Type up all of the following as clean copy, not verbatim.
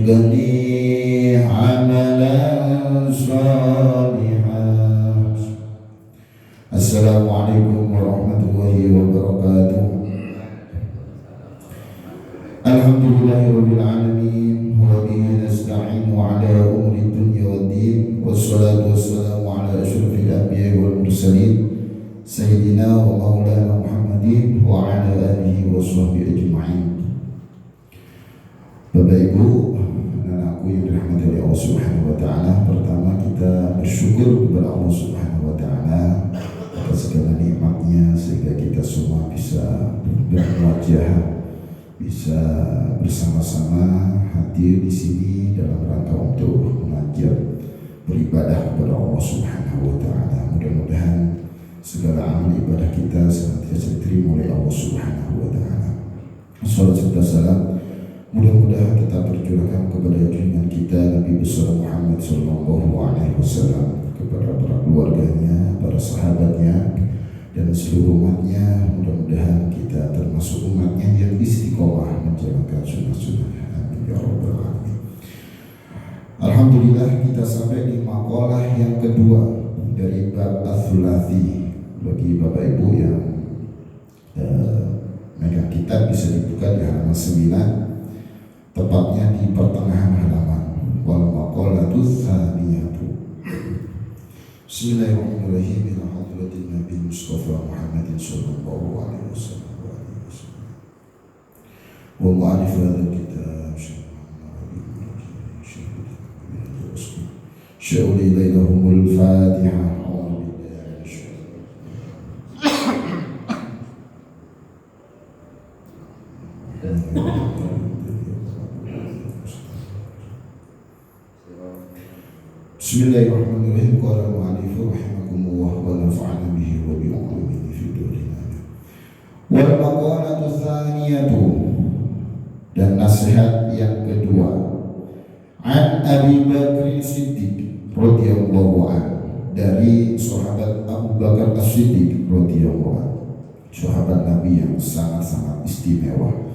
وارزقني عملا صالحا. السلام عليكم ورحمة الله وبركاته. الحمد لله رب العالمين وبه نستعين على أمور الدنيا والدين والصلاة والسلام على أشرف الأنبياء والمرسلين سيدنا ومولانا محمد وعلى آله وصحبه أجمعين. Bapak Ibu dan aku yang dirahmati oleh Allah Subhanahu wa taala, pertama kita bersyukur kepada Allah Subhanahu wa taala atas segala nikmatnya sehingga kita semua bisa berwajah, bisa bersama-sama hadir di sini dalam rangka untuk mengajar beribadah kepada Allah Subhanahu wa taala. Mudah-mudahan segala amal ibadah kita senantiasa diterima oleh Allah Subhanahu wa taala. Salawat serta salam mudah-mudahan tetap tercurahkan kepada junjungan kita Nabi besar Muhammad sallallahu alaihi wasallam, kepada para keluarganya, para sahabatnya dan seluruh umatnya. Mudah-mudahan kita termasuk umatnya yang istiqomah menjalankan sunnah-sunnah. Amin ya rabbal alamin. Alhamdulillah, kita sampai di maqalah yang kedua dari bab Ats-Tsulatsy. Bagi Bapak Ibu yang megang kitab bisa dibuka di halaman 9, tepatnya di pertengahan halaman. Wal maqalatu tsaniyatu. Bismillahirrahmanirrahim. Ila hadratin Nabi Mustafa Muhammadin sallallahu alaihi wasallam wa mu'allif hadzal kitab sya'uli ilaihumul Fatihah. Bismillahirrahmanirrahim. Qala al-mu'allif rahimakumullah wa nafa'ana bihi wa bi ulumihi fi dunya. Wal maqalatu tsaniyatu, dan nasihat yang kedua. An Abi Bakr Siddiq radhiyallahu anhu, dari sahabat Abu Bakar As-Siddiq radhiyallahu anhu, sahabat Nabi yang sangat-sangat istimewa.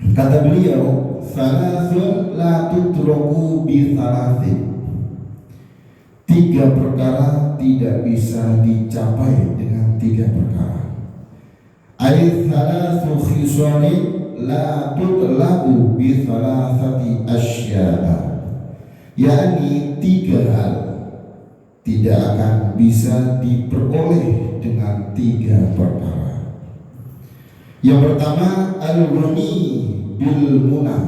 Kata beliau, salasun la tudraku bi thalathin. 3 perkara tidak bisa dicapai dengan 3 perkara. Ay thalathu khisalin la tutlabu bi thalathati asya'a. yakni 3 hal tidak akan bisa diperoleh dengan 3 perkara. Yang pertama, al-ghani bil munah,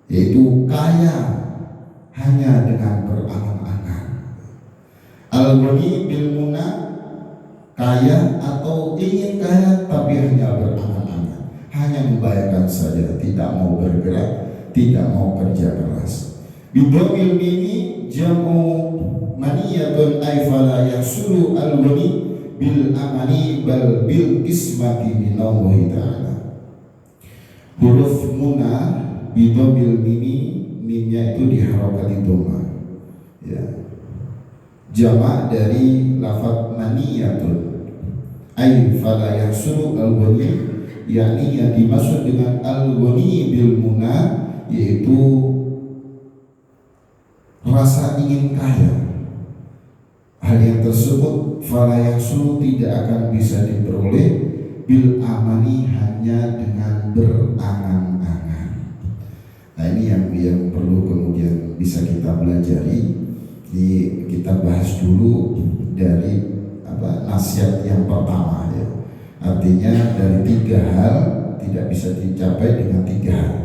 yaitu kaya hanya dengan berangan-angan. Al-ghani bil munah, kaya atau ingin kaya tapi hanya berangan-angan, hanya membayangkan saja, tidak mau bergerak, tidak mau kerja keras. Bidhamil mimi jamu maniyatun ay fala yasulu al-ghani bil amani bal bil ismati minallahi ta'ala. Huruf muna bidhamil mimi, mimnya itu diharokati dhamma, ya. Jamak dari lafaz maniyatun ay fala yasulu al-ghani, yakni yang dimaksud dengan al-ghani bil muna yaitu rasa ingin kaya. Hal yang tersebut fala yahsulu, tidak akan bisa diperoleh bil amani, hanya dengan berangan-angan. Nah, ini yang perlu kemudian bisa kita pelajari. Kita bahas dulu dari nasihat yang pertama, ya. Artinya dari 3 hal tidak bisa dicapai dengan 3 hal.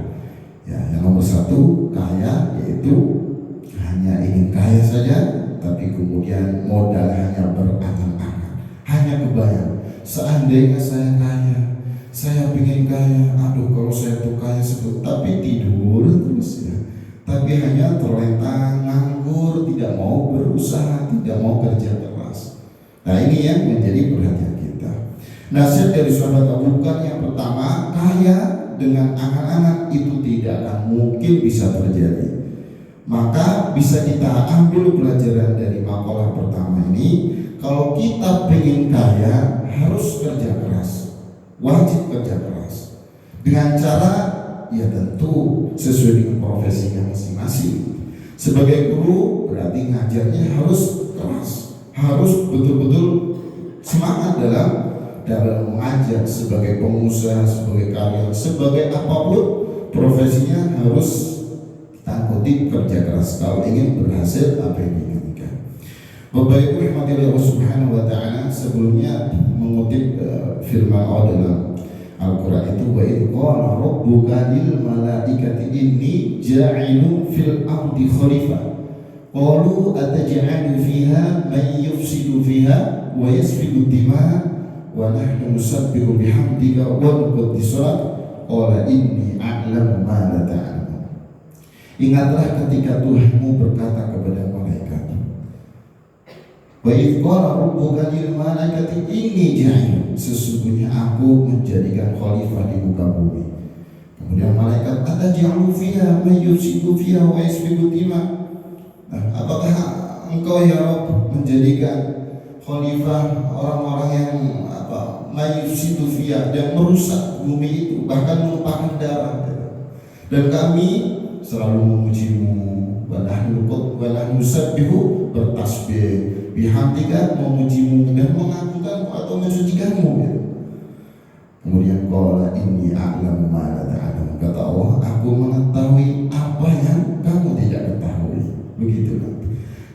Ya, yang nomor 1 kaya, yaitu hanya ingin kaya saja, tapi kemudian modal hanya berangan-angan, hanya kebayang, seandainya saya kaya, saya ingin kaya, aduh kalau saya tuh kaya sebut, tapi tidur terus, ya. Tapi hanya terlentang, nganggur, tidak mau berusaha, tidak mau kerja keras. Nah, ini yang menjadi perhatian kita. Nasihat dari sahabat Abu Bakar yang pertama, kaya dengan angan-angan itu tidak akan mungkin bisa terjadi. Maka bisa kita ambil pelajaran dari makalah pertama ini, kalau kita pengen kaya harus kerja keras, wajib kerja keras. Dengan cara Ya tentu sesuai dengan profesinya masing-masing. Sebagai guru berarti ngajarnya harus keras, harus betul-betul semangat dalam mengajar. Sebagai pengusaha, sebagai karyawan, sebagai apapun profesinya harus tangguti kerja keras kalau ingin berhasil apa yang diinginkan. Bapak Ibu rahmati Allah Subhanahu wa taala, sebelumnya mengutip firman Allah dalam Al-Quran itu, wa idh qala rabbuka lil malaikati inni ja'ilun fil ardi khalifah qalu ataj'alu fiha man yufsidu fiha wa yasfiku dima'a wa nahnu nusabbihu bihamdika wa nuqaddisu lak qala inni a'lamu ma la ta'lamun. Ingatlah ketika Tuhanmu berkata kepada malaikat, wa idh qala rabbuka lil malaikati inni ja'ilun, sesungguhnya aku menjadikan khalifah di muka bumi. Kemudian malaikat ataj'alu fiha may yufsidu fiha wa yasfiku dima', apakah engkau ya Rabb menjadikan khalifah orang-orang yang may yufsidu fiha, dan merusak bumi itu, bahkan menumpahkan darah. Dan kami selalu memujimu, wa nahnu nusabbihu, bertasbih, bihamdika, memujimu dan mengagungkanmu atau mensucikanmu. Kemudian qala inni a'lamu ma la ta'lamun, kata Allah, aku mengetahui apa yang kamu tidak ketahui. Begitulah.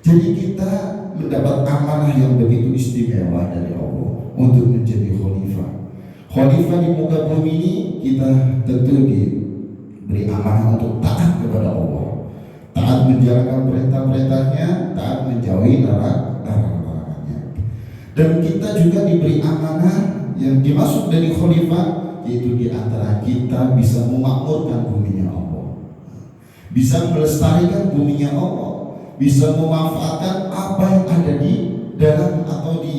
Jadi kita mendapat amanah yang begitu istimewa dari Allah untuk menjadi khalifah. Khalifah di muka bumi ini kita tentu diberi amanah untuk taat kepada Allah, taat menjalankan perintah-perintahnya, taat menjauhi larangan-larangannya. Dan kita juga diberi amanah yang dimaksud dari khalifah, yaitu di antara kita bisa memakmurkan buminya Allah, bisa melestarikan buminya Allah, bisa memanfaatkan apa yang ada di dalam atau di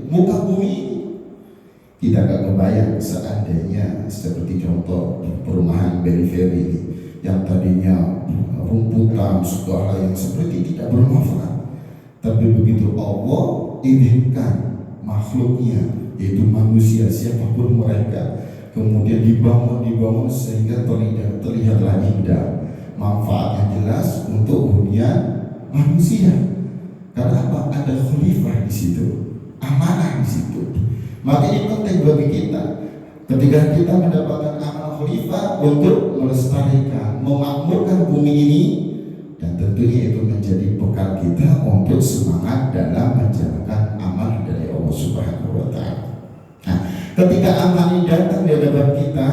muka bumi ini. Kita gak kebayang seandainya seperti contoh perumahan Periferi ini yang tadinya rumputan, segala yang seperti tidak bermanfaat, tapi begitu Allah izinkan makhluknya, yaitu manusia siapapun mereka, kemudian dibangun sehingga terlihatlah indah, manfaatnya jelas untuk hunian manusia. Karena apa? Ada khalifah di situ, amanah di situ. Maka ini penting bagi kita ketika kita mendapatkan amanah khalifah untuk melestarikan, memakmurkan bumi ini, dan tentunya itu menjadi bekal kita untuk semangat dalam menjalankan amanah dari Allah Subhanahu wa taala. Nah, ketika amanah ini datang di hadapan kita,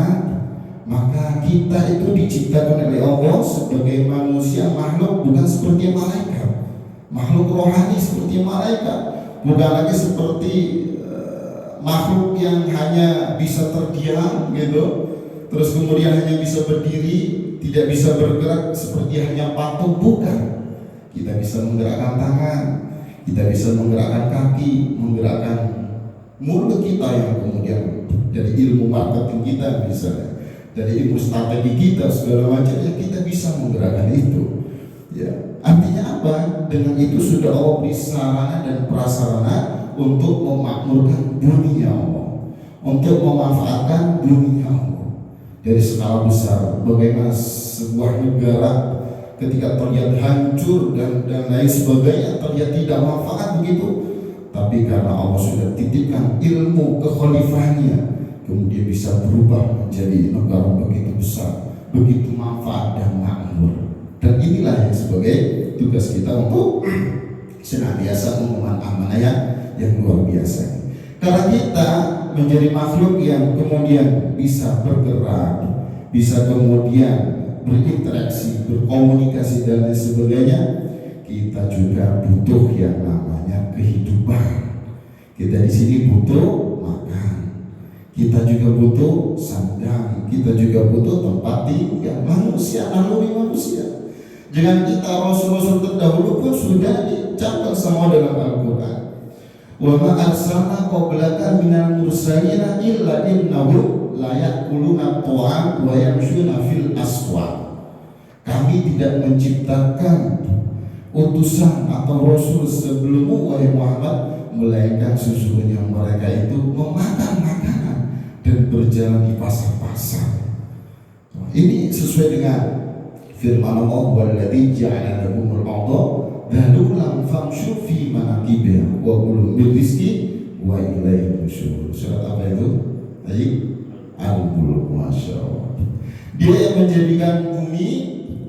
maka kita itu diciptakan oleh Allah sebagai manusia, makhluk bukan seperti malaikat, makhluk rohani seperti malaikat, bukan lagi seperti makhluk yang hanya bisa terdiam gitu, terus kemudian hanya bisa berdiri, tidak bisa bergerak seperti hanya patung. Bukan. Kita bisa menggerakkan tangan, kita bisa menggerakkan kaki, menggerakkan mulut kita yang kemudian dari ilmu marketing kita, misalnya dari ilmu strategi kita, segala macamnya kita bisa menggerakkan itu. Ya, artinya apa? Dengan itu sudah Allah beri sarana dan prasarana untuk memakmurkan dunia Allah, untuk memanfaatkan dunia Allah dari skala besar. Bagaimana sebuah negara ketika terlihat hancur dan lain sebagainya, terlihat tidak manfaat begitu, tapi karena Allah sudah titipkan ilmu kekhalifahannya, kemudian bisa berubah menjadi negara begitu besar, begitu manfaat dan makmur. Dan inilah yang sebagai tugas kita untuk senantiasa mengemban amanah yang luar biasa. Karena kita menjadi makhluk yang kemudian bisa bergerak, bisa kemudian berinteraksi, berkomunikasi dan lain sebagainya, kita juga butuh yang namanya kehidupan. Kita di sini butuh makan, kita juga butuh sandang, kita juga butuh tempat tinggal. Manusia, naluri manusia. Jangan kita rasul-rasul terdahulu pun sudah dicatat sama dalam Al-Quran. Wa ma arsalna qablaka minal mursalina illa innahum la ya'kuluna at-ta'am wa yamshuna fil aswaq. Kami tidak menciptakan utusan atau rasul sebelummu wahai Muhammad, melainkan sesungguhnya mereka itu memakan makanan dan berjalan di pasar-pasar. Ini sesuai dengan firman Allah, "Walladzi ja'ala lakumul arda dhalulan famshu fi manakibiha wa kulu min rizqi wa ilaihi nusyur." Surat apa itu? Al-Mulk. Masya Allah. Dia yang menjadikan bumi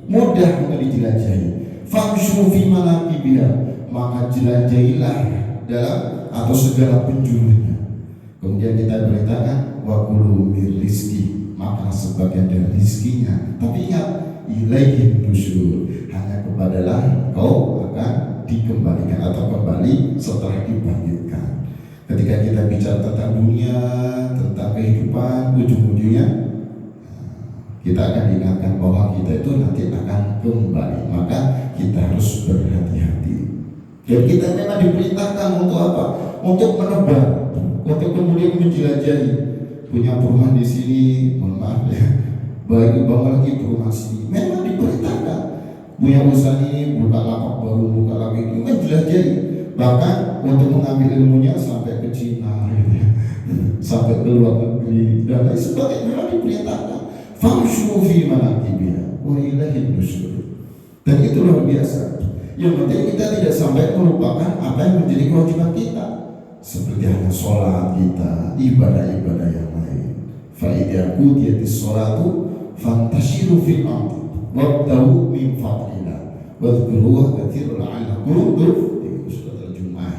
mudah untuk dijelajahi. Famshu fi manakibiha, maka jelajahilah dalam atau segala penjurunya. Kemudian kita beritakan wa kulu min rizqi, maka sebagian dari rizkinya. Tapi ingat, ilaihi nusyur, hanya kepadalah kau akan dikembalikan atau kembali setelah dibangkitkan. Ketika kita bicara tentang dunia, tentang kehidupan, ujung-ujungnya kita akan diingatkan bahwa kita itu nanti akan kembali. Maka kita harus berhati-hati. Dan kita memang diperintahkan untuk apa? Untuk menebar, untuk kemudian menjelajahi. Punya perumahan di sini, mohon maaf ya, bagi bangun lagi perumahan sini, memang diperintahkan. Punya usaha ini, buka lapak baru, buka lapak ini, menjelajahi. Bahkan untuk mengambil ilmunya sampai ke Cina, sampai ke luar negeri dan lain sebagainya, memang diperintahkan. Famshu fi manakibiha wa ilaihi nusyur. Dan itu luar biasa. Yang penting kita tidak sampai melupakan apa yang menjadi kewajiban kita, seperti hanya sholat kita, ibadah-ibadah yang lain. Fa idza qudiyatis sholatu fantashiru fil ardi wabtaghu min fadlillah wadhkuruhu katsiran la'allakum tuflihun. Surat Al-Jumu'ah.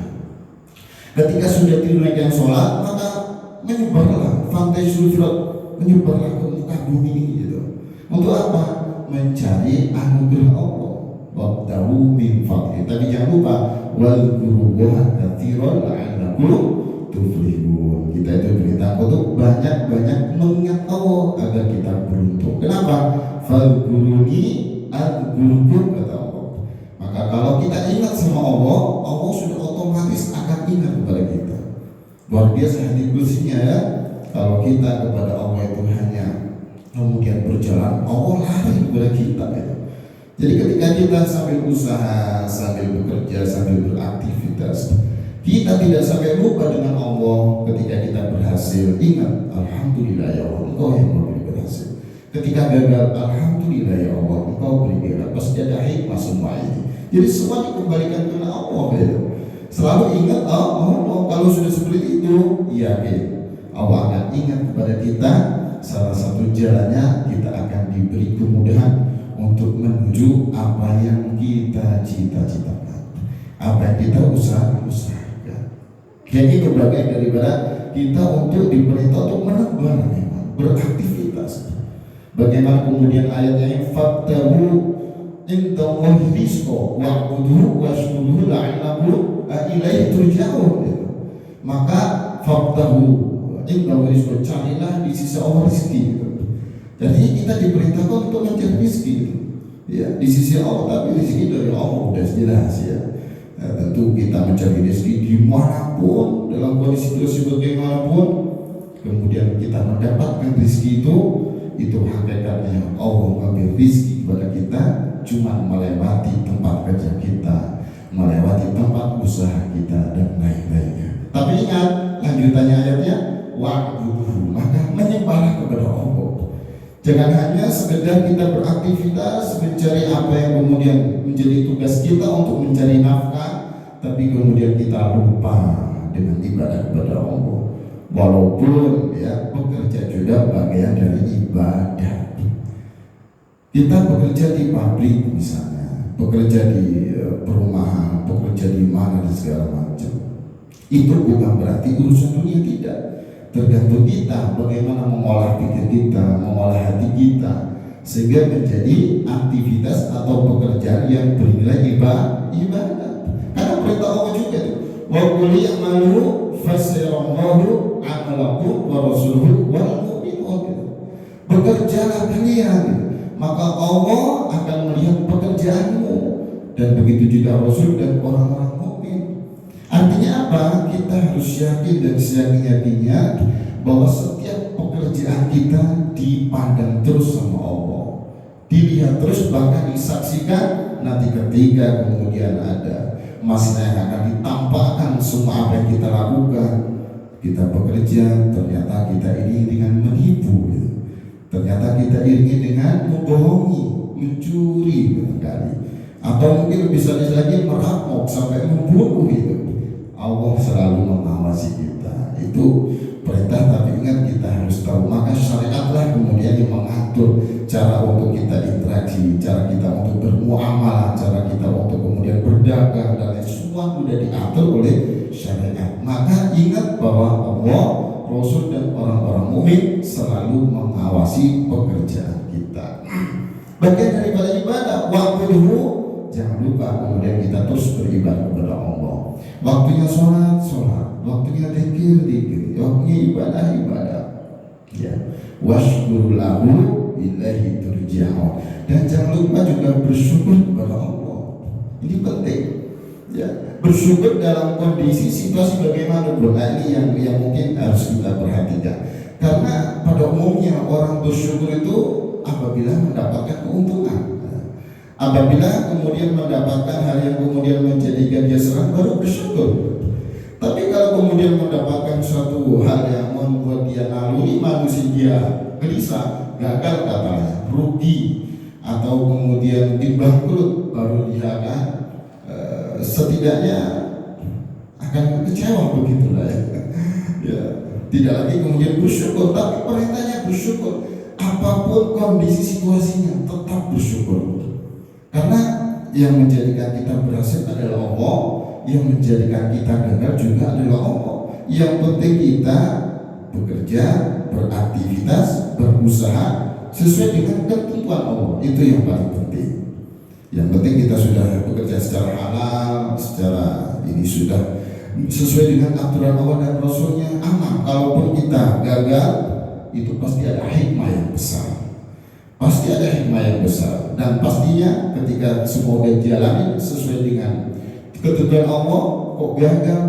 Ketika sudah tunaikan sholat, maka menyebarlah fantashiru fil ardi, menyebarlah ke muka bumi ini gitu. Untuk apa? Mencari anugerah Allah. Wabtaghu min fadlillah. Tapi jangan lupa wadhkuruhu katsiran la'allakum tuflihun. Kita itu berita untuk banyak-banyak mengingat Allah agar kita beruntung. Kenapa? Fadhkuruni adzkurkum, kata Allah. Maka kalau kita ingat sama Allah, Allah sudah otomatis akan ingat kepada kita. Luar biasa hati bersihnya ya. Kalau kita kepada Allah itu hanya kemudian berjalan, Allah lari kepada kita ya. Jadi ketika kita sambil usaha, sambil bekerja, sambil beraktivitas, kita tidak sampai lupa dengan Allah. Ketika kita berhasil, ingat, alhamdulillah ya Allah, Engkau yang memberi berhasil. Ketika gagal, alhamdulillah ya Allah, Engkau beri gagal. Pasti ada hikmah semua ini. Jadi semua dikembalikan kepada Allah ya. Selalu ingat Allah. Kalau sudah seperti itu, yakin Allah akan ingat kepada kita. Salah satu jalannya kita akan diberi kemudahan untuk menuju apa yang kita cita-citakan, apa yang kita usahakan. Jadi kebagian daripada kita untuk diperintah untuk menebar, beraktivitas. Bagaimana kemudian ayatnya yang fabtahu indallahi rizqa wa'buduhu washkuruhu la'allakum ilaihi turja'un. Maka fabtahu indallahi rizqa, carilah di sisi Allah rezeki. Jadi kita diperintahkan untuk mencari rezeki, ya, di sisi Allah. Tapi rezeki dari Allah sudah jelas ya. Nah, tentu kita mencari rezeki dimanapun, dalam kondisi bagaimanapun, kemudian kita mendapatkan rezeki itu hakikatnya Allah mengambil rezeki kepada kita cuma melewati tempat kerja kita, melewati tempat usaha kita dan lain-lainnya. Tapi ingat lanjutannya ayatnya, wa'buduhu, maka menyembahlah kepada Allah. Jangan hanya sekedar kita beraktivitas mencari apa yang kemudian menjadi tugas kita untuk mencari nafkah, tapi kemudian kita lupa dengan ibadah kepada Allah. Walaupun ya bekerja juga bagian dari ibadah. Kita bekerja di pabrik misalnya, bekerja di perumahan, bekerja di mana dan segala macam. Itu bukan berarti urusan dunia, tidak. Tergantung kita bagaimana mengolah pikir kita, mengolah hati kita, sehingga menjadi aktivitas atau pekerjaan yang bernilai ibadah. Karena perintah Allah juga itu, wa qul i'malu fasayarallahu 'amalakum wa rasuluhu wal mu'minun. Bekerjalah kalian, maka Allah akan melihat pekerjaanmu, dan begitu juga Rasul dan orang-orang mukmin. Artinya apa? Kita harus yakin dan seyakin-yakinnya bahwa setiap pekerjaan kita dipandang terus sama Allah, dilihat terus, bahkan disaksikan. Nanti ketika kemudian ada masalah yang akan ditampakkan semua apa yang kita lakukan, kita bekerja, ternyata kita ini dengan menipu gitu. Ternyata kita iringi dengan membohongi, mencuri barangkali, atau mungkin bisa lagi merampok sampai membunuh itu. Allah selalu mengawasi kita. Itu perintah, tapi ingat kita harus tahu. Maka syariatlah kemudian yang mengatur cara untuk kita interaksi, cara kita untuk bermuamalah, cara kita untuk kemudian berdagang, dan semua sudah diatur oleh syariat. Maka ingat bahwa Allah, Rasul, dan orang-orang mukmin selalu mengawasi pekerjaan kita. Bagian daripada ibadah, waktunya jangan lupa kemudian kita terus beribadah kepada Allah. Waktunya sholat, waktunya zikir, waktunya ibadah. Ya, washkur lahu ilahi turja'un. Dan jangan lupa juga bersyukur kepada Allah. Ini penting. Ya, bersyukur dalam kondisi situasi bagaimana pun. Nah, ini yang mungkin harus kita perhatikan. Karena pada umumnya orang bersyukur itu apabila mendapatkan keuntungan. Apabila kemudian mendapatkan hal yang kemudian menjadikan dia senang, baru bersyukur. Tapi kalau kemudian mendapatkan suatu hal yang membuat dia naluri manusia gelisah, gagal katanya, rugi, atau kemudian bangkrut, baru dia akan setidaknya akan kecewa, begitulah ya. Ya, tidak lagi kemudian bersyukur, tapi perintahnya bersyukur. Apapun kondisi situasinya, tetap bersyukur. Karena yang menjadikan kita berhasil adalah Allah, yang menjadikan kita gagal juga adalah Allah. Yang penting kita bekerja, beraktivitas, berusaha sesuai dengan ketentuan Allah. Itu yang paling penting. Yang penting kita sudah bekerja secara halal, secara ini sudah sesuai dengan aturan Allah dan Rasulnya, aman. Kalaupun kita gagal, itu pasti ada hikmah yang besar. Pasti ada hikmah yang besar, dan pastinya ketika semua dijalani sesuai dengan ketentuan Allah, kok gagal,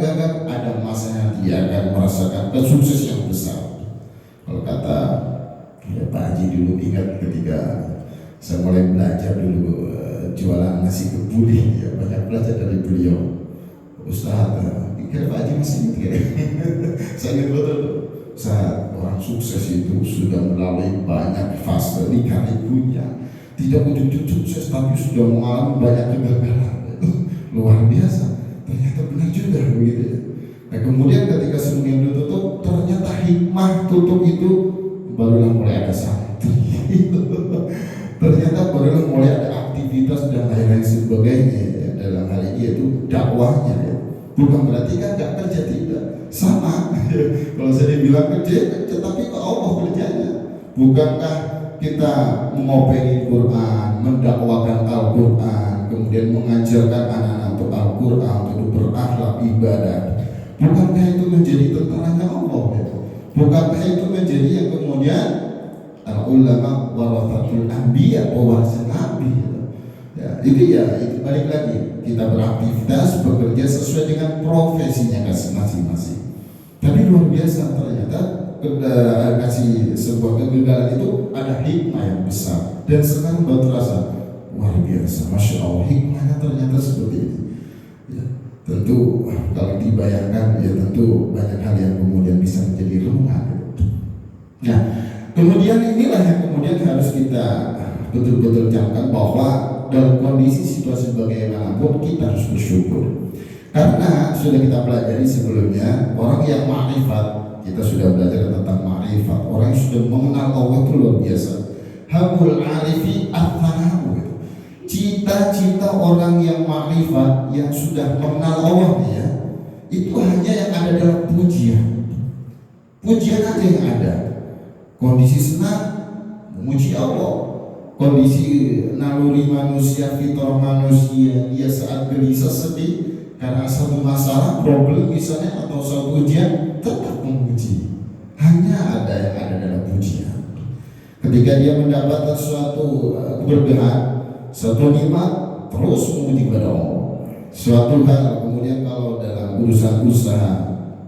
ada masanya dia akan merasakan kesuksesan yang besar. Kalau kata ya, Pak Haji dulu, ingat ketika saya mulai belajar dulu jualan nasi kebuli, ya, banyak belajar dari beliau. Ustaz, kira Pak Haji masih ingat? Saya ingat betul. Saat orang sukses itu sudah melalui banyak fase lika-likunya, tidak wujud sukses tapi sudah mengalami banyak kegagalan. Luar biasa, ternyata benar juga begitu ya. Nah, kemudian ketika semuanya ditutup, ternyata hikmah tutup itu barulah mulai ada santri. Ternyata barulah mulai ada aktivitas dan lain-lain sebagainya ya. Dalam hal ini yaitu dakwahnya ya. Bukan berarti kan gak kerja, tidak, sama. Kalau saya bilang kerja, tapi ke Allah kerjanya. Bukankah kita mengopein Quran, mendakwakan Al-Quran, kemudian mengajarkan anak-anak untuk Al-Quran, untuk berakhlak ibadah? Bukankah itu menjadi tentaranya Allah? Bukankah itu menjadi yang kemudian al-ulama warathatul anbiya, pewaris nabi? Ya, itu balik lagi, kita beraktivitas, bekerja sesuai dengan profesinya masing-masing. Tapi luar biasa, ternyata kasih sebuah kegagalan itu ada hikmah yang besar. Dan sekarang baru terasa luar biasa, masya Allah, hikmahnya ternyata seperti ini. Ya, tentu kalau dibayangkan, ya tentu banyak hal yang kemudian bisa menjadi renungan. Nah, kemudian inilah yang kemudian harus kita betul-betul camkan, bahwa dalam kondisi situasi bagaimanapun kita harus bersyukur. Karena sudah kita pelajari sebelumnya, orang yang ma'rifat, kita sudah belajar tentang ma'rifat, orang yang sudah mengenal Allah itu luar biasa. Hamul arifi at-tanahu, cita-cita orang yang ma'rifat, yang sudah mengenal Allah ya, itu hanya yang ada dalam pujian. Pujian aja yang ada. Kondisi senang, memuji Allah. Kondisi naluri manusia, fitrah manusia, dia saat gelisah, sedih karena satu masalah, problem misalnya, atau suatu ujian, tetap memuji. Hanya ada yang ada dalam pujian. Ketika dia mendapatkan suatu keberkahan, suatu nikmat, terus memuji kepada Allah. Suatu hal kemudian kalau dalam urusan usaha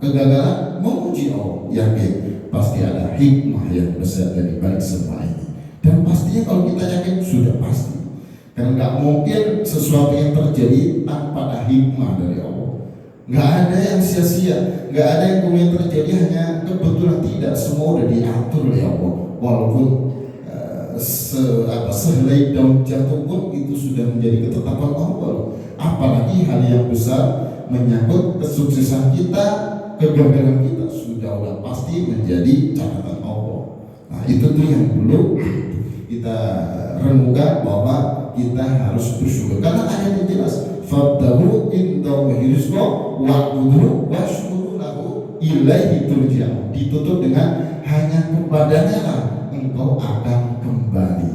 kegagalan, memuji Allah. Yakin pasti ada hikmah yang besar dari balik semua ini. Dan pastinya kalau kita yakin, sudah pasti. Karena nggak mungkin sesuatu yang terjadi tanpa ada hikmah dari Allah. Nggak ada yang sia-sia, nggak ada yang kemudian terjadi hanya kebetulan, tidak. Semua udah diatur oleh Allah. Walaupun sehelai daun jatuh pun itu sudah menjadi ketetapan Allah. Apalagi hal yang besar menyangkut kesuksesan kita, kegagalan kita sudah pasti menjadi catatan Allah. Nah itu tuh yang perlu kita renungkan, bahwa kita harus bersyukur karena ayat yang jelas, fabtahu indallahi rizqa wa'buduhu washkuru lahu ilaihi turja'un. Ditutup dengan hanya kepadanya lah engkau akan kembali.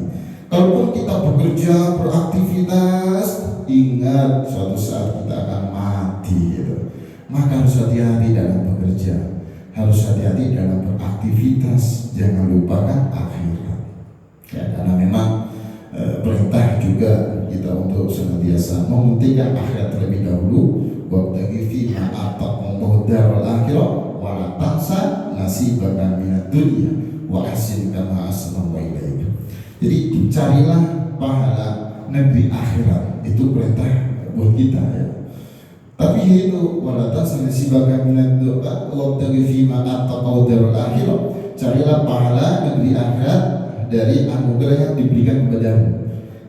Kalaupun kita bekerja, beraktivitas, ingat suatu saat kita akan mati gitu. Maka harus hati-hati dalam bekerja, harus hati-hati dalam beraktivitas, jangan lupakan akhirat ya, karena memang perintah juga kita untuk senantiasa mementingkan akhirat terlebih dahulu. Wabtaghi fima ataqallahu darul akhirah wa la tansa nasibaka minad dunya wa ahsin kama ahsana ilaika. Jadi carilah pahala negeri akhirat, itu perintah buat kita ya. Tapi itu wala tansa nasibaka minad dunya wabtaghi fima ataqallahu darul akhirah, carilah pahala negeri akhirat dari anugerah yang diberikan kepadamu.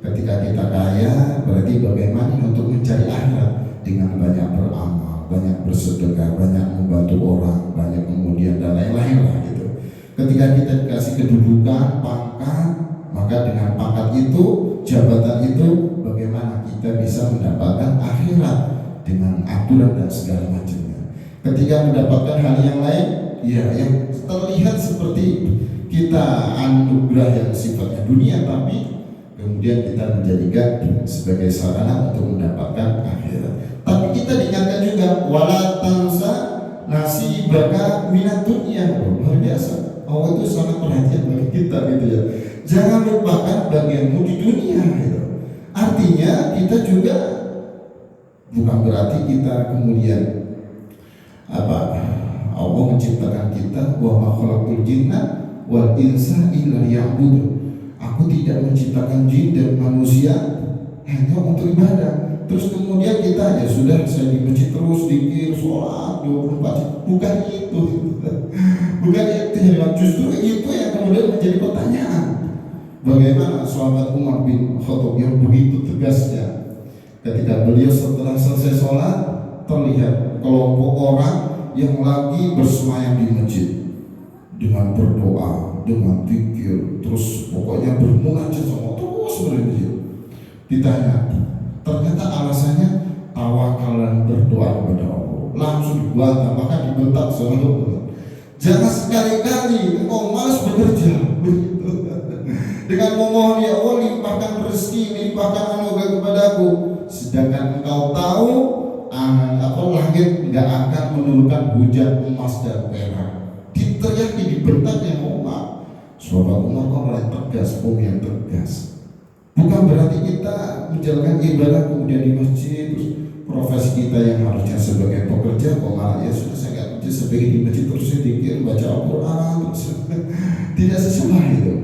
Ketika kita kaya, berarti bagaimana untuk mencari akhirat dengan banyak beramal, banyak bersedekah, banyak membantu orang, banyak kemudian dan lain-lain lah gitu. Ketika kita dikasih kedudukan, pangkat, maka dengan pangkat itu, jabatan itu, bagaimana kita bisa mendapatkan akhirat dengan aturan dan segala macamnya. Ketika mendapatkan hal yang lain, ya yang terlihat seperti kita anugerah yang sifatnya dunia, tapi kemudian kita menjadikan sebagai sarana untuk mendapatkan akhirat. Tapi kita diingatkan juga wala tansa nasibaka minad dunya. Luar biasa. Allah itu sangat perhatian bagi kita gitu ya. Jangan lupakan bagianmu di dunia gitu. Artinya kita juga bukan berarti kita kemudian Allah menciptakan kita wa ma khalaqul jinna wal insa illa liya'budun. Aku tidak menciptakan jin dan manusia hanya untuk ibadah. Terus kemudian kita ya sudah, saya di masjid terus dikir, sholat 24 jam. Bukan itu. Bukan itu. Justru itu yang kemudian menjadi pertanyaan. Bagaimana sahabat Umar bin Khattab yang begitu tegasnya ketika beliau setelah selesai sholat, terlihat kelompok orang yang lagi bersemayam di masjid dengan berdoa, dengan zikir, terus pokoknya bermunajat sama terus berhenti. Ditanya, ternyata alasannya tawakal dan berdoa kepada Allah. Langsung dibantah, maka dibentak sama Allah. Jangan sekali-kali engkau malas bekerja begitu. Dengan memohon ya Allah limpahkan rezeki, limpahkan anugerah kepadaku, sedangkan engkau tahu langit nggak akan menurunkan hujan emas dan perak. Teriak dibentak yang Umar. Sahabat Umar kok mulai tegas, yang tegas. Bukan berarti kita menjalankan ibadah kemudian di masjid, terus profesi kita yang harusnya sebagai pekerja kok malah ya sudah saya nggak kerja sebagai di masjid terus sedikit baca Al-Quran terus tidak sesuai itu.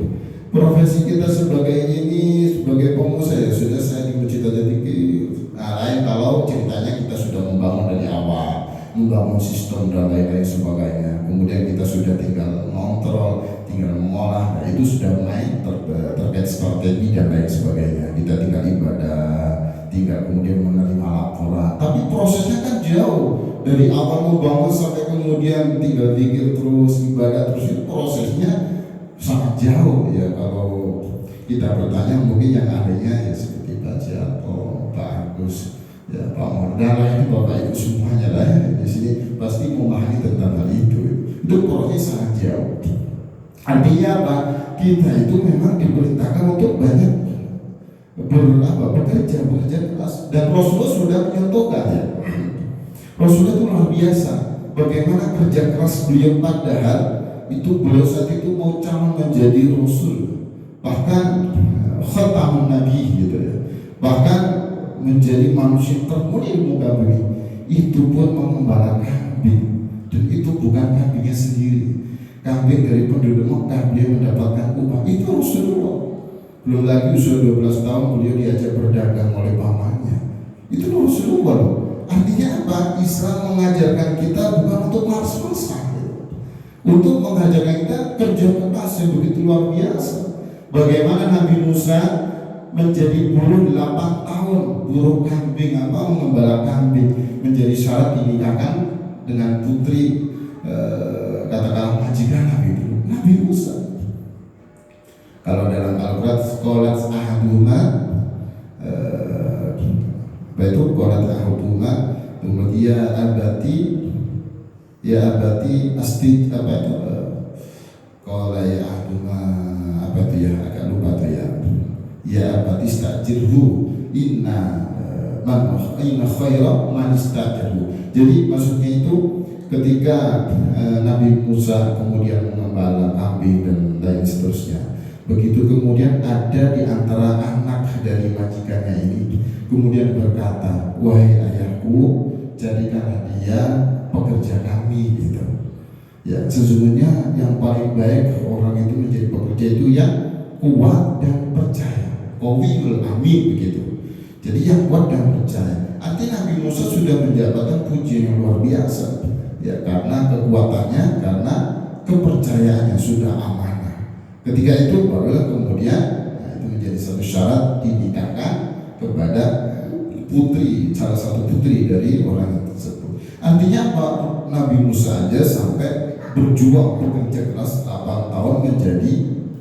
Profesi kita sebagai ini sebagai pengusaha ya sudah saya di masjid aja dikit. Nah lain kalau ceritanya kita sudah membangun dari awal, membangun sistem dan lain-lain sebagainya. Kemudian kita sudah tinggal mengontrol, tinggal mengolah, nah itu sudah mulai terkait strategi dan lain sebagainya. Kita tinggal ibadah, tinggal kemudian menerima laporan. Tapi prosesnya kan jauh dari awal membangun sampai kemudian tinggal zikir terus, ibadah terus, itu prosesnya sangat jauh ya. Kalau kita bertanya mungkin yang adanya ya seperti Pak Jarko, Pak Agus, ya Pak Mordala, ini Bapak Ibu semuanya lah ya, di sini pasti memahami tentang hal itu. Itu proses sangat jauh. Artinya apa? Kita itu memang diperintahkan untuk banyak bekerja keras, dan Rasulullah sudah menyontohkan ya. Rasulullah itu luar biasa. Bagaimana kerja keras beliau, padahal itu beliau saat itu mau calon menjadi Rasul, bahkan khatamun Nabi gitu ya, bahkan menjadi manusia termulia di muka bumi. Itu pun mengembala kambing, dan itu bukan kambingnya sendiri, kambing dari penduduk Mekah. Dia mendapatkan upah, itu Rasulullah. Belum lagi usia 12 tahun beliau diajak berdagang oleh pamannya. Itu Rasulullah loh. Artinya apa? Islam mengajarkan kita bukan untuk malas-malasan, untuk mengajarkan kita kerja keras yang begitu luar biasa. Bagaimana Nabi Musa menjadi buruh 8 tahun, buruh kambing, mengembala kambing, menjadi syarat dinikahkan dengan putri katakanlah majikan Nabi Musa. Kalau dalam Al-Quran qolat ahaduma itu qolat ahaduma kemudian ya abati astid qala ya ahaduma agak lupa tuh ya abati istajirhu inna khayra man istajirhu. Jadi maksudnya itu ketika Nabi Musa kemudian mengembala kambing dan lain seterusnya, begitu kemudian ada di antara anak dari majikannya ini kemudian berkata, wahai ayahku, jadikanlah dia pekerja kami gitu. Ya, sesungguhnya yang paling baik orang itu menjadi pekerja itu yang kuat dan percaya, qawiyul amin begitu. Jadi yang kuat dan percaya. Artinya Nabi Musa sudah mendapatkan pujian yang luar biasa, ya, karena kekuatannya, karena kepercayaannya sudah amanah. Ketika itu barulah kemudian itu menjadi satu syarat dinikahkan kepada putri, salah satu putri dari orang tersebut. Artinya apa? Nabi Musa aja sampai berjuang bekerja keras 8 tahun menjadi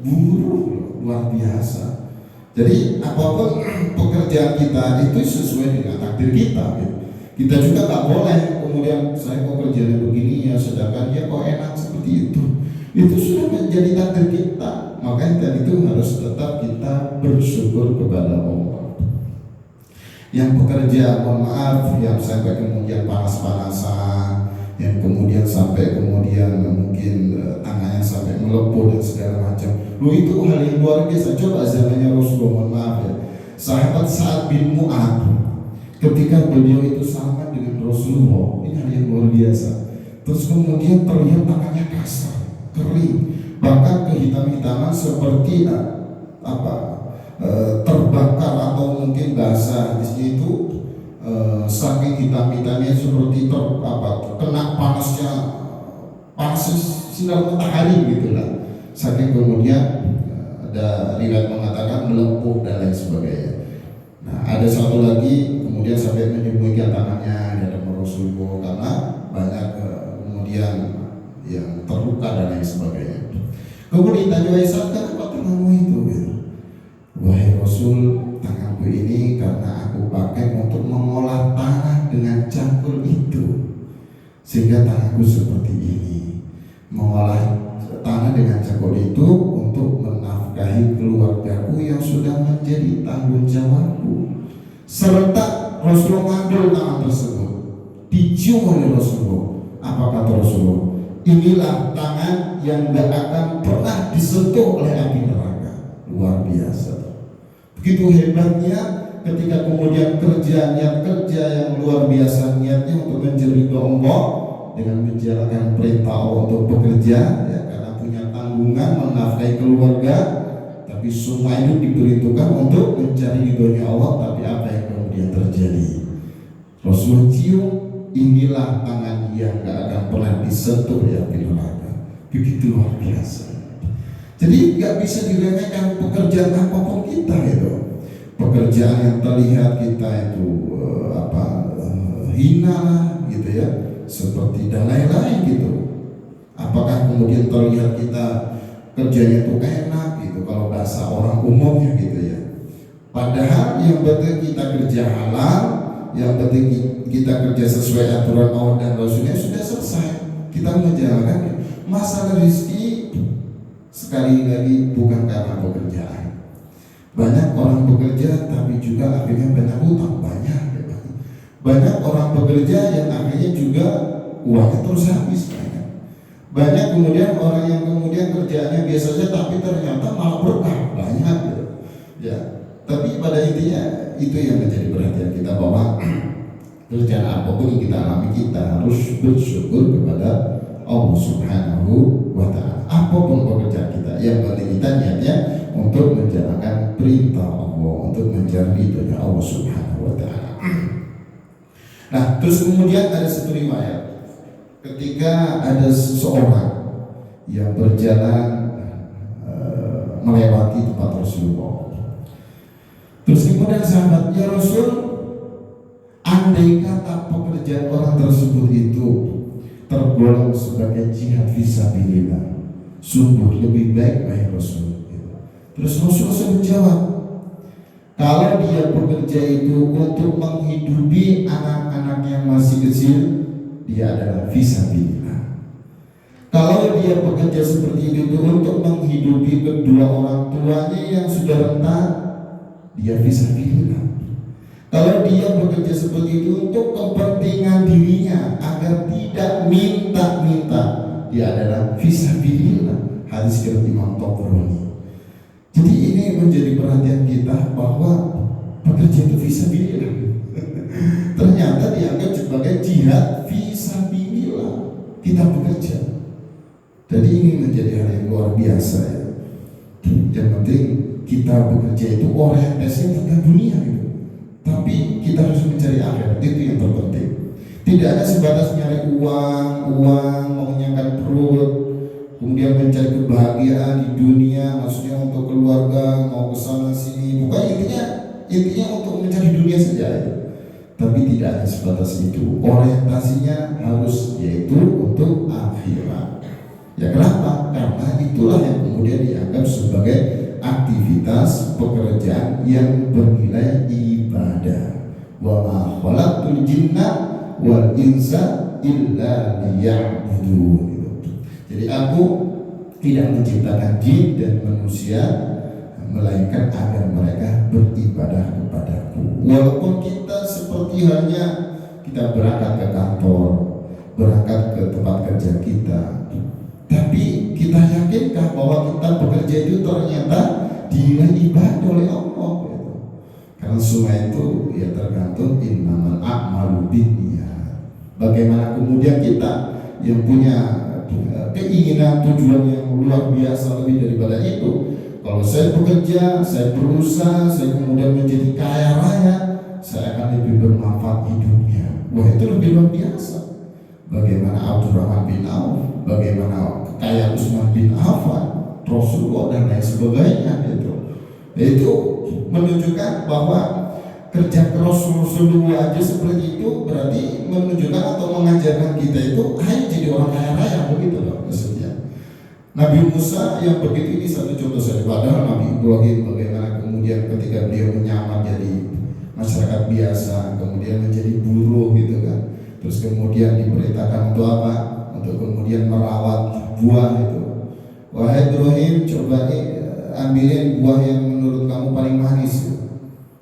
buruh, luar biasa. Jadi apapun pekerjaan kita itu sesuai dengan takdir kita gitu. Kita juga nggak boleh kemudian saya kok kerjanya begini ya, sedangkan dia kok enak seperti itu. Itu sudah menjadi takdir kita. Makanya tadi itu harus tetap kita bersyukur kepada Allah. Yang bekerja, mohon maaf, yang sampai kemudian panas-panasan, yang kemudian sampai kemudian mungkin tangannya sampai melepuh dan segala macam. Lu itu hal yang luar biasa. Coba zamannya Rasulullah, mohon maaf ya, sahabat Sa'ad bin Mu'adz ketika beliau itu sama dengan Rasulullah, ini hal yang luar biasa. Terus kemudian terlihat tangannya kasar, kering, bahkan kehitam-hitaman seperti terbakar, atau mungkin bahasa hadisnya itu saking hitam-hitamnya seperti kena panasnya, panas sinar matahari gitulah. Saking kemudian ada riwayat mengatakan melepuh dan lain sebagainya. Nah, ada satu lagi kemudian sampai menyembunyikan tangannya di hadapan Rasulullah karena banyak kemudian yang terluka dan lain sebagainya. Kemudian ditanya, Aisyah, kenapa tanganmu itu? Wahai Rasul, tanganku ini karena aku pakai untuk mengolah tanah dengan cangkul itu, sehingga tanganku seperti ini, mengolah tanah dengan cangkul itu untuk menafkahi keluargaku yang sudah menjadi tanggung jawabku. Serta Rasulullah mengambil tangan tersebut, dicium oleh Rasulullah. Apa kata Rasulullah? Inilah tangan yang tidak akan pernah disentuh oleh api neraka. Luar biasa. Begitu hebatnya ketika kemudian kerja yang luar biasa, niatnya untuk mencari Allah dengan menjalankan perintah Allah untuk bekerja, ya, karena punya tanggungan menafkahi keluarga, tapi semua itu diperuntukkan untuk mencari ridhonya Allah. Tapi apa yang kemudian terjadi? Rasul cium, inilah tangan yang gak akan pernah disentuh ya api neraka. Begitu luar biasa. Jadi gak bisa diremehkan pekerjaan apapun kita itu. Pekerjaan yang terlihat kita itu hina gitu ya, seperti dan lain-lain gitu. Apakah kemudian terlihat kita kerjanya itu enak gitu, kalau bahasa orang umumnya gitu ya. Padahal yang penting kita kerja halal, yang penting kita kerja sesuai aturan Allah dan Rasulnya, sudah selesai. Kita menjalankan masalah rezeki. Sekali lagi bukan karena pekerjaan. Banyak orang bekerja tapi juga akhirnya banyak hutang, banyak. Banyak orang bekerja yang akhirnya juga uangnya terus habis, banyak kemudian orang yang kemudian kerjaannya biasa saja tapi ternyata malah berkah, banyak ya. Tapi pada intinya itu yang menjadi perhatian kita, bahwa kerjaan apapun yang kita alami kita harus bersyukur kepada Allah Subhanahu wa Ta'ala. Apapun pekerjaan kita, yang penting kita niatnya untuk menjalankan perintah Allah, untuk mencari ridhonya Allah Subhanahu wa Ta'ala. Nah, terus kemudian ada satu riwayat ketika ada seseorang yang berjalan melewati tempat Rasulullah. Terus kemudian sahabat, ya Rasul, andai kata pekerjaan orang tersebut itu tergolong sebagai jihad fisabilillah, sungguh lebih baik wahai Rasul. Terus Rasul menjawab, kalau dia bekerja itu untuk menghidupi anak-anak yang masih kecil, dia adalah fisabilillah. Kalau dia bekerja seperti itu untuk menghidupi kedua orang tuanya yang sudah renta, dia fisabilillah. Kalau dia bekerja seperti itu untuk kepentingan dirinya agar tidak minta-minta, dia adalah fisabilillah. Hadis riwayat Imam Tabrani. Jadi ini menjadi perhatian kita bahwa bekerja itu fisabilillah ternyata dianggap sebagai jihad fisabilillah, kita bekerja. Jadi ini menjadi hal yang luar biasa ya. Yang penting kita bekerja itu orientasinya tentang dunia gitu. Tapi kita harus mencari akhirat, itu yang terpenting. Tidak ada sebatas nyari uang, mengenyangkan perut, kemudian mencari kebahagiaan di dunia, maksudnya untuk keluarga, mau kesana sini. Bukan intinya untuk mencari dunia saja itu. Tapi tidak hanya sebatas itu. Orientasinya harus yaitu untuk akhirat. Ya kenapa? Karena itulah yang kemudian dianggap sebagai aktivitas pekerjaan yang bernilai ibadah. Wa ma khalaqtul jinna wal insa illa liya'budun. Jadi aku tidak menciptakan jin dan manusia melainkan agar mereka beribadah kepadaku. Walaupun kita seperti halnya kita berangkat ke kantor, berangkat ke tempat kerja kita, tapi kita yakinkah bahwa kita bekerja itu ternyata dinilai ibadah oleh Allah gitu. Karena semua itu ya tergantung innamal a'malu binniyat. Bagaimana kemudian kita yang punya keinginan tujuan yang luar biasa lebih daripada itu. Kalau saya bekerja, saya berusaha, saya kemudian menjadi kaya raya, saya akan lebih bermanfaat di dunia. Wah, itu lebih luar biasa. Bagaimana Abdurrahman bin Auf, bagaimana kaya Utsman bin Affan, Rasulullah dan lain sebagainya itu menunjukkan bahwa kerja keras Rasulullah aja seperti itu berarti menunjukkan atau mengajarkan kita itu ayo jadi orang kaya raya, begitu loh maksudnya. Nabi Musa yang begitu, ini satu contoh saja. Padahal Nabi Ibrahim bagaimana kemudian ketika beliau menyamar jadi masyarakat biasa, kemudian menjadi buruh gitu kan. Terus kemudian diperintahkan untuk apa? Untuk kemudian merawat buah itu. Wahai Ibrahim, coba ambilin buah yang menurut kamu paling manis.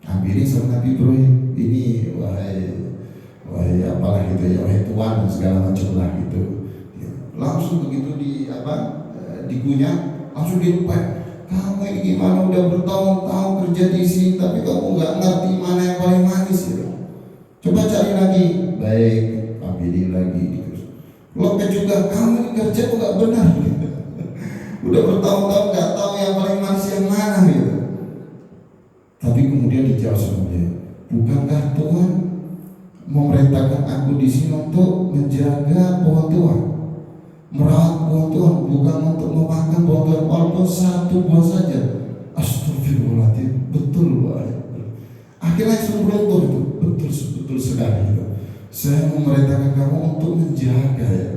Ambilin sama Nabi Ibrahim. Ini wahai apalah gitu ya, wahai tuan segala macam lah gitu. Langsung begitu dikunyah, langsung dilupain. Kamu ini gimana udah bertahun-tahun kerja di sini tapi kamu nggak ngerti mana yang paling manis ya. Coba cari lagi. Baik, ambilin lagi. Loket juga, kamu ini kerja kok nggak benar. Udah bertahun-tahun nggak tahu yang paling manis yang mana gitu. Tapi kemudian dijawab sama dia, bukankah Tuhan memerintahkan aku di sini untuk menjaga pohon Tuhan, merawat pohon Tuhan, bukan untuk memakan pohon Tuhan walaupun satu buah saja. Astagfirullahaladzim, betul Pak. Akhirnya beruntung itu, betul sekali itu. Saya memerintahkan kamu untuk menjaga ya,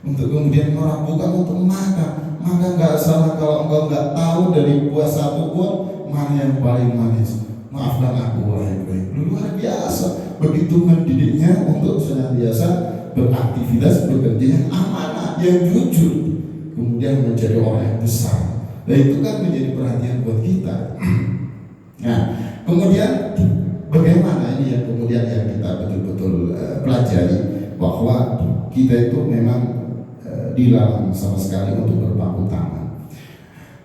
untuk kemudian merawat, bukan untuk makan. Maka nggak salah kalau engkau nggak tahu dari buah satu buah mana yang paling manis. Maafkan aku wahai Ibrahim. Luar biasa, begitu mendidiknya untuk senantiasa beraktivitas bekerja yang amanah, yang jujur, kemudian menjadi orang yang besar. Dan itu kan menjadi perhatian buat kita. Nah, kemudian bagaimana ini yang kemudian yang kita betul-betul pelajari bahwa kita itu memang dilarang sama sekali untuk berpangku tangan,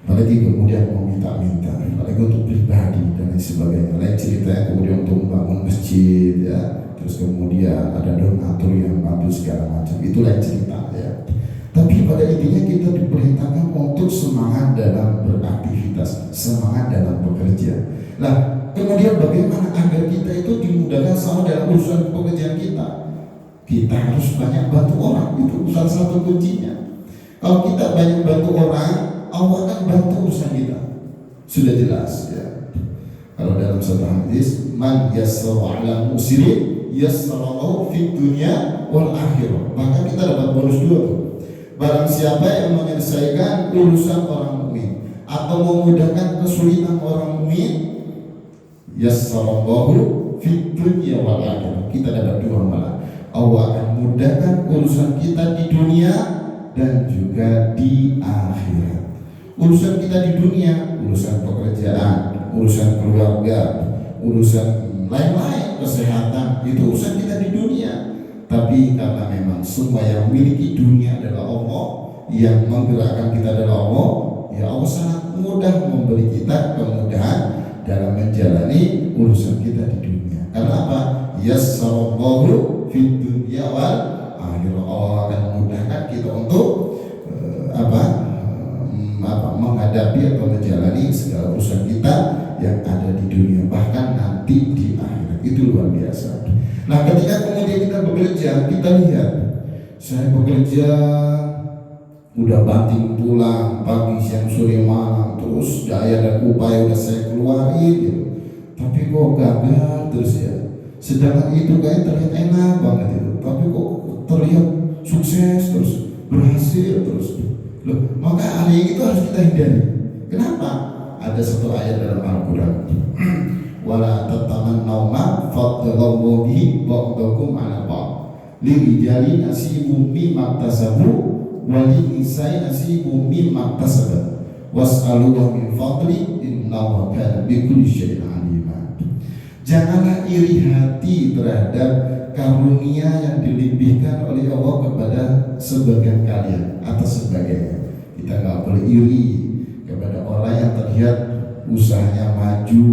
apalagi kemudian mau minta-minta, apalagi untuk pribadi dan lain sebagainya. Lain cerita kemudian untuk membangun masjid ya, terus kemudian ada donatur yang bantu segala macam, itu lain cerita ya. Tapi pada intinya kita diperintahkan untuk semangat dalam beraktivitas, semangat dalam bekerja. Nah, kemudian bagaimana agar kita itu dimudahkan sama dalam urusan pekerjaan kita? Kita harus banyak bantu orang, itu salah satu kuncinya. Kalau kita banyak bantu orang, Allah akan bantu urusan kita. Sudah jelas ya. Kalau dalam satu hadis, man yassara ala musirin yassarahu fid dunya wal akhirah. Maka kita dapat bonus 2 tuh. Barang siapa yang menyelesaikan urusan orang mukmin atau memudahkan kesulitan orang mukmin, yassarahu fid dunya wal akhirah. Kita dapat 2 malah. Allah akan mudahkan urusan kita di dunia dan juga di akhirat. Urusan kita di dunia, urusan pekerjaan, urusan keluarga, urusan lain-lain, kesehatan, itu urusan kita di dunia. Tapi karena memang semua yang memiliki dunia adalah Allah, yang menggerakkan kita adalah Allah, ya Allah sangat mudah memberi kita kemudahan dalam menjalani urusan kita di dunia. Karena apa? Yassarallahu fid dunya wal akhirah. Allah akan memudahkan kita untuk menghadapi atau menjalani segala urusan kita yang ada di dunia, bahkan nanti di akhirat. Itu luar biasa. Nah, ketika kemudian kita bekerja, kita lihat, saya bekerja udah banting tulang pagi, siang, sore, malam, terus daya dan upaya udah saya keluarin gitu. Tapi kok gagal terus ya. Sedangkan itu kayak terlihat enak banget itu, tapi kok terlihat sukses terus, berhasil terus. Loh, maka hal yang itu harus kita hindari. Kenapa? Ada satu ayat dalam Al-Quran, wala tatamannaw ma faddalallahu bihi ba'dakum 'ala ba'd lirijali nasibum mimma iktasabu wa linisai nasibum mimma iktasabat was'alullaha min fadli innahu kana bikulli syai'in 'alima. Janganlah iri hati terhadap karunia yang dilimpahkan oleh Allah kepada sebagian kalian atau sebagainya. Kita nggak boleh iri kepada orang yang terlihat usahanya maju,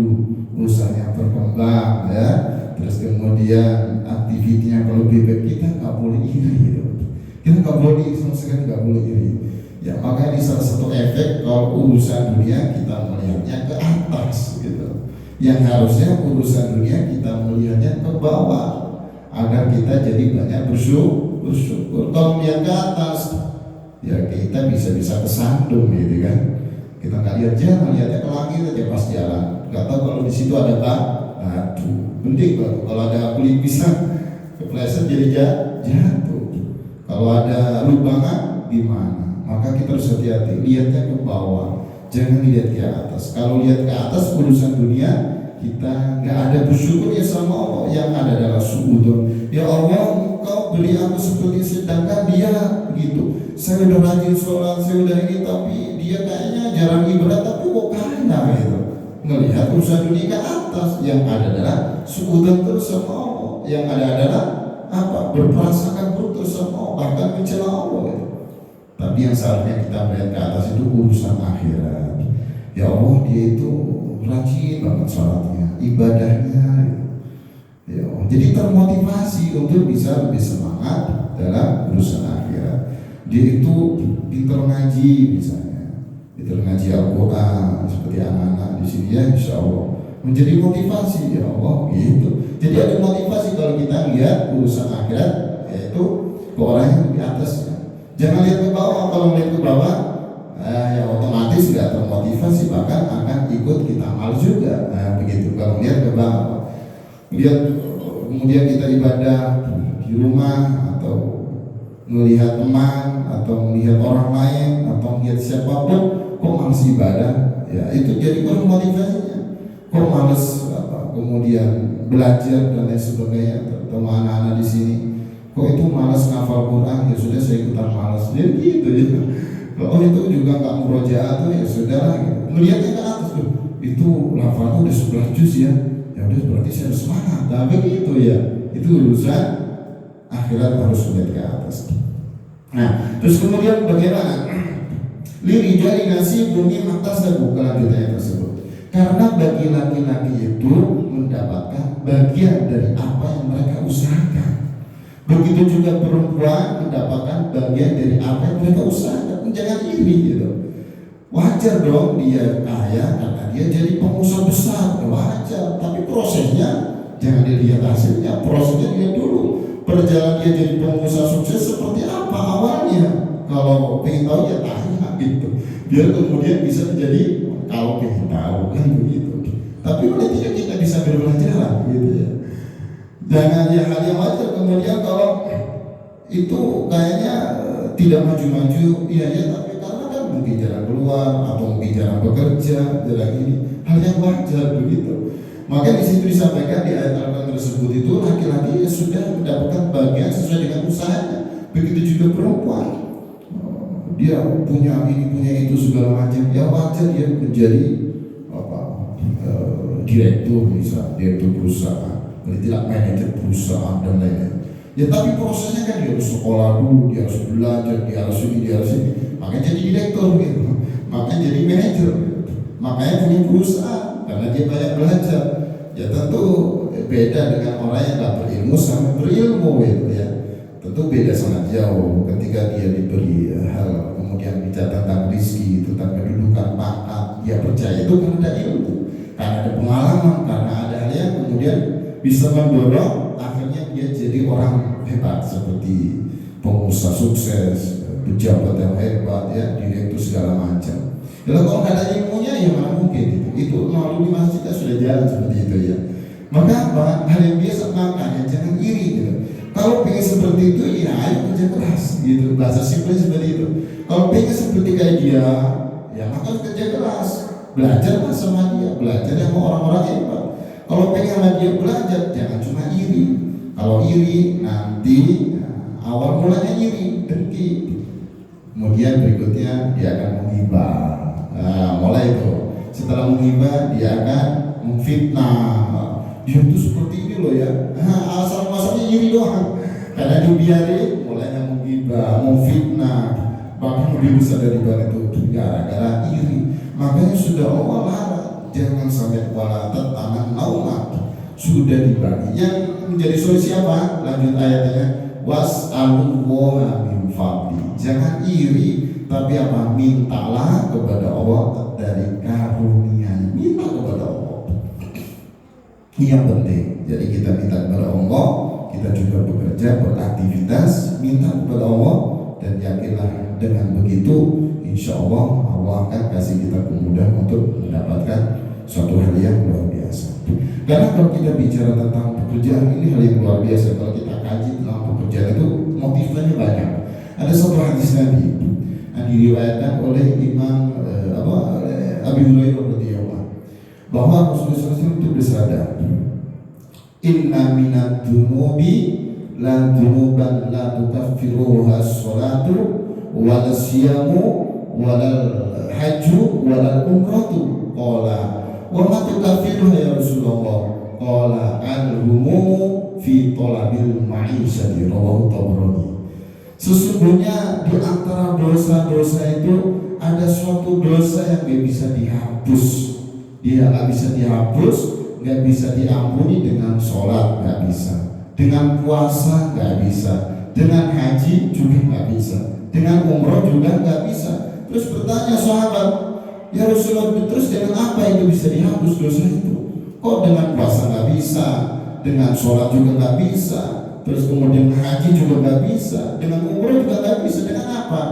usahanya berkembang, ya. Terus kemudian aktivitinya kalau lebih baik, kita nggak boleh iri gitu. Kita nggak boleh sama sekali, nggak boleh iri. Ya, maka ini salah satu efek kalau urusan dunia kita melihatnya ke atas gitu. Yang harusnya urusan dunia kita melihatnya ke bawah, agar kita jadi banyak bersyukur. Kalau melihat ke atas, ya kita bisa kesandung gitu kan. Kita nggak lihat jalan, lihatnya ke langit aja pas jalan. Nggak tahu kalau di situ ada batu, mending kalau ada kulit pisang kepleset jadi jatuh. Kalau ada lubangan gimana? Maka kita harus hati-hati, lihatnya ke bawah, jangan lihat ke atas. Kalau lihat ke atas urusan dunia, kita nggak ada bersyukur ya sama Allah. Yang ada adalah suudon. Ya Allah, Engkau beri aku seperti sedangkan dia begitu. Saya udah rajin sholat, saya udah ini, tapi dia kayaknya jarang ibadah, tapi kok kaya gitu. Ngelihat urusan dunia ke atas, yang ada adalah suudon terus sama Allah. Yang ada adalah apa? Berprasangka buruk terus sama Allah, bahkan mencela Allah gitu. Tapi yang seharusnya kita melihat ke atas itu urusan akhirat. Ya Allah, dia itu rajin banget sholatnya, ibadahnya. Ya, jadi termotivasi untuk bisa lebih semangat dalam urusan akhirat. Dia itu pintar ngaji misalnya, pintar ngaji Al-Quran seperti anak-anak di sini ya, insya Allah menjadi motivasi ya Allah gitu. Jadi ada motivasi kalau kita lihat urusan akhirat, yaitu ke orang yang di atasnya. Jangan lihat ke bawah. Kalau lihat ke bawah, ya otomatis nggak termotivasi, bahkan akan ikut kita malas juga. Nah, begitu. Kalau lihat ke bawah, lihat kemudian kita ibadah di rumah atau melihat teman atau melihat orang lain atau melihat siapapun, kok malas ibadah, ya itu jadi kurang motivasinya. Kok malas kemudian belajar dan lain sebagainya. Terutama anak-anak di sini, kok itu malas ngafal Quran, ya sudah saya ikutan malas. Jadi gitu ya. Kalau itu juga nggak murojaah tuh, ya sudah gitu. Melihatnya ke atas tuh, itu lafalnya udah 11 juz ya. Ya udah berarti saya harus semangat. Nah begitu ya. Itu urusan akhirat harus melihat ke atas. Nah, terus kemudian bagaimana? Liri jari nasi bumi atas dan kelanjutannya tersebut. Karena bagi laki-laki itu mendapatkan bagian dari apa yang mereka usahakan. Begitu juga perempuan mendapatkan bagian dari apa yang mereka usahakan. Jangan iri gitu. Wajar dong dia kaya karena dia jadi pengusaha besar, wajar. Tapi prosesnya jangan dilihat hasilnya, prosesnya dilihat dulu. Perjalanan dia jadi pengusaha sukses seperti apa awalnya. Kalau pengen tahu ya tanya gitu. biar kemudian bisa menjadi kalau pengen tahu kan begitu. Tapi oleh tidak kita bisa berbelajar gitu ya. Jangan ya hal yang wajar kemudian kalau itu kayaknya tidak maju-maju, iya ya, tapi karena kan mungkin jarang keluar atau mungkin jarang bekerja, jarang ini, hal yang wajar begitu. Maka di situ disampaikan di ayat Al-Quran tersebut itu laki-laki sudah mendapatkan bagian sesuai dengan usahanya, begitu juga perempuan. Dia punya ini punya itu segala macam, ya wajar dia menjadi direktur misalnya, direktur perusahaan, tidak manajer perusahaan dan lain-lain. Ya tapi prosesnya kan dia harus sekolah dulu, dia harus belajar, dia harus ini, dia harus ini. Makanya jadi direktur gitu, makanya jadi manajer, makanya punya perusahaan karena dia banyak belajar. Ya tentu beda dengan orang yang tak berilmu sama berilmu gitu ya. Tentu beda sangat jauh ketika dia diberi hal kemudian bicara tentang rezeki, tentang kedudukan pangkat, dia percaya itu karena ada ilmu, karena ada pengalaman, karena ada hal yang kemudian bisa mendorong akhirnya dia jadi orang hebat seperti pengusaha sukses, pejabat yang hebat ya, direktur segala macam. Kalau kalau nggak ada ilmunya ya mana mungkin itu melalui masjid kita sudah jalan seperti itu ya. Maka apa? Hal yang biasa makanya jangan iri gitu. Kalau pengen seperti itu ya ayo kerja keras gitu. Bahasa simpelnya seperti itu. Kalau pengen seperti kayak dia ya maka kerja keras. Belajarlah sama dia, belajar sama orang-orang hebat. Kalau pengen sama dia belajar jangan cuma iri. Kalau iri nanti awal mulanya iri, dengki. Kemudian berikutnya dia akan menghibah. Nah, mulai itu. Setelah menghibah dia akan memfitnah. Dia itu seperti ini loh ya. Asal-asalnya iri doang. Karena dibiarin mulainya menghibah, memfitnah. Bahkan lebih besar daripada itu gara-gara iri. Makanya sudah Allah larang jangan sampai wala tangan naumat. Sudah dibagi. Yang menjadi solusi apa? Lanjut ayatnya. Was'alullaha min fadli. Jangan iri, tapi apa? Mintalah kepada Allah dari karunia. Minta kepada Allah. Ini yang penting. Jadi kita minta kepada Allah, kita juga bekerja, beraktivitas, minta kepada Allah, dan yakinlah dengan begitu, insya Allah akan kasih kita kemudahan untuk mendapatkan suatu hal yang luar biasa. Karena kalau kita bicara tentang pekerjaan ini hal yang luar biasa. Kalau kita kaji tentang pekerjaan itu motifnya banyak. Ada satu hadis Nabi yang diriwayatkan oleh Imam Abi Hurairah radhiyallahu bahwa Rasulullah SAW itu bersabda, Inna minad dunubi la dunuban la tukaffiruha as-salatu wal siyamu wal hajju wal umratu. Qala wa ma tukaffiruha ya Rasulullah? Qala al-humumu fi talabil ma'isyati. Rawahu Tabrani. Sesungguhnya di antara dosa-dosa itu ada suatu dosa yang gak bisa dihapus. Dia gak bisa dihapus, gak bisa diampuni dengan sholat, gak bisa. Dengan puasa gak bisa. Dengan haji juga gak bisa. Dengan umroh juga gak bisa. Terus bertanya sahabat, ya Rasulullah, terus dengan apa itu bisa dihapus dosa itu? Kok dengan puasa gak bisa, dengan sholat juga gak bisa, terus kemudian haji juga gak bisa, dengan umroh juga gak bisa, dengan apa?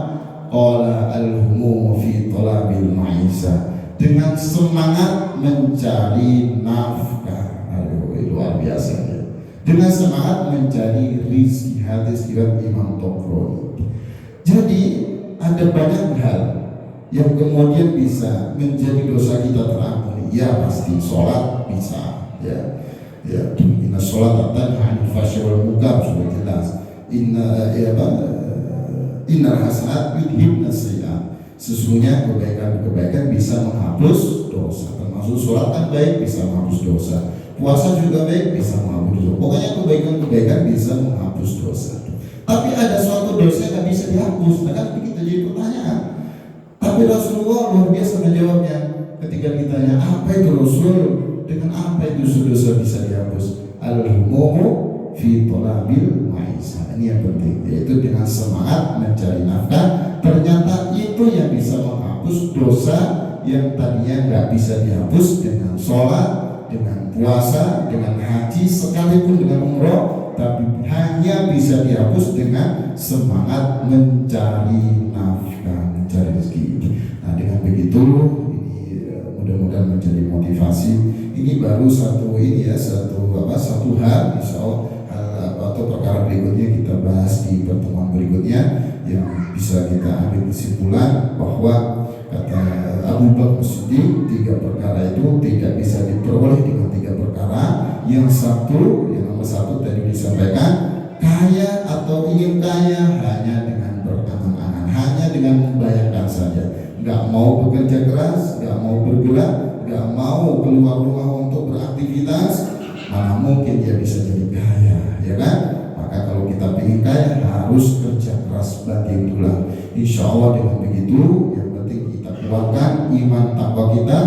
Qala al-humu fi talabil ma'isha. Dengan semangat mencari nafkah. Aduh, luar biasa ya. Dengan semangat mencari rizki. Hadis riwayat Imam Tabrani. Jadi ada banyak hal yang kemudian bisa menjadi dosa kita terampuni. Ya pasti sholat bisa ya. Ya, inna sholat tanha 'anil fahsya'i wal munkar sudah jelas. Inna hasanat yudhibna sayyi'at. Sesungguhnya kebaikan-kebaikan bisa menghapus dosa. Termasuk sholat kan baik, bisa menghapus dosa. Puasa juga baik, bisa menghapus dosa. Pokoknya kebaikan-kebaikan bisa menghapus dosa. Tapi ada suatu dosa yang tidak bisa dihapus. Nah kan kita jadi pertanyaan. Tapi Rasulullah luar biasa menjawabnya. Ketika ditanya apa itu Rasul, dengan apa itu dosa bisa dihapus? Al-humumu fi talabil ma'isha. Ini yang penting, yaitu dengan semangat mencari nafkah. Ternyata itu yang bisa menghapus dosa yang tadinya nggak bisa dihapus dengan sholat, dengan puasa, dengan haji, sekalipun dengan umroh, tapi hanya bisa dihapus dengan semangat mencari nafkah, mencari rezeki. Nah, dengan begitu ini mudah-mudahan menjadi motivasi. Ini baru satu satu hal, insya Allah atau perkara berikutnya kita bahas di pertemuan berikutnya yang bisa kita ambil kesimpulan bahwa kata Abu Bakar Siddiq 3 perkara itu tidak bisa diperoleh dengan 3 perkara. Yang nomor satu tadi disampaikan, kaya atau ingin kaya hanya dengan berangan-angan, hanya dengan membayangkan saja, nggak mau bekerja keras, nggak mau bergerak, nggak mau keluar rumah untuk beraktivitas, mana mungkin dia bisa jadi kaya, ya kan? Maka kalau kita ingin kaya harus kerja keras bagi tulang. Insya Allah dengan begitu, yang penting kita kuatkan iman takwa kita,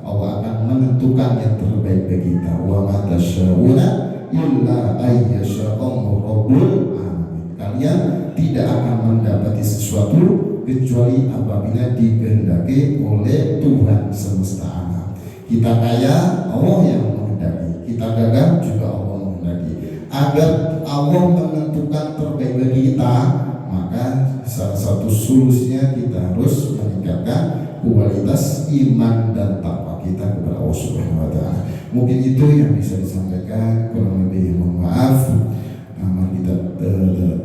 Allah akan menentukan yang terbaik bagi kita. Wa ma tasyauna illa ayyasha'allahu rabbul alamin. Kalian tidak akan mendapati sesuatu kecuali apabila dikehendaki oleh Tuhan semesta alam. Kita kaya, Allah yang menghendaki. Kita gagal juga Allah menghendaki. Agar Allah menentukan terbaik bagi kita, maka salah satu solusinya kita harus meningkatkan kualitas iman dan takwa kita kepada Allah Subhanahu wa taala. Mungkin itu yang bisa disampaikan, kurang lebih mohon maaf. Mari kita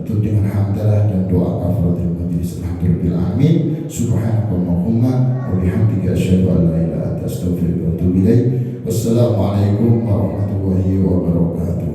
tutup dengan hamdalah dan doa kafaratul majlis. Alhamdulillah alamin. Subhanakallahumma wa bihamdika asyhadu an la ilaha illa anta astaghfiruka wa atubu ilaik. Wassalamualaikum warahmatullahi wabarakatuh.